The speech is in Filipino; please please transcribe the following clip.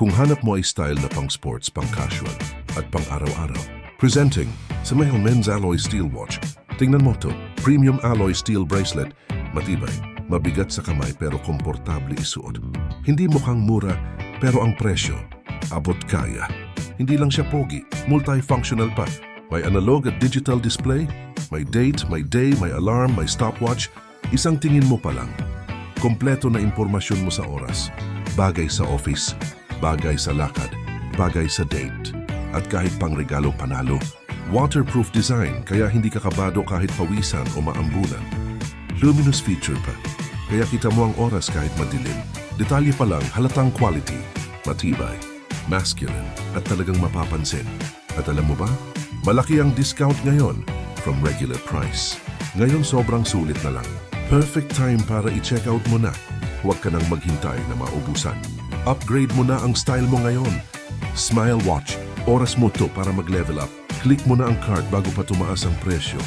Kung hanap mo ay style na pang sports, pang casual, at pang araw-araw. Presenting sa Mahal Men's Alloy Steel Watch. Tingnan mo to, premium alloy steel bracelet, matibay, mabigat sa kamay pero komportable isuot. Hindi mukhang mura pero ang presyo, abot kaya. Hindi lang siya pogi, multifunctional pa. May analog at digital display, may date, may day, may alarm, may stopwatch. Isang tingin mo pa lang. Kompleto na impormasyon mo sa oras. Bagay sa office, bagay sa lakad, bagay sa date. At kahit pang regalo panalo, waterproof design kaya hindi ka kabado kahit pawisan o maambulan. Luminous feature pa, kaya kita mo ang oras kahit madilim. Detalye pa lang, halatang quality, matibay, masculine, at talagang mapapansin. At alam mo ba? Malaki ang discount ngayon from regular price. Ngayon sobrang sulit na lang. Perfect time para i-check out mo na. Huwag ka nang maghintay na maubusan. Upgrade mo na ang style mo ngayon. Smile Watch. Oras mo to para mag-level up. Click mo na ang card bago pa tumaas ang presyo.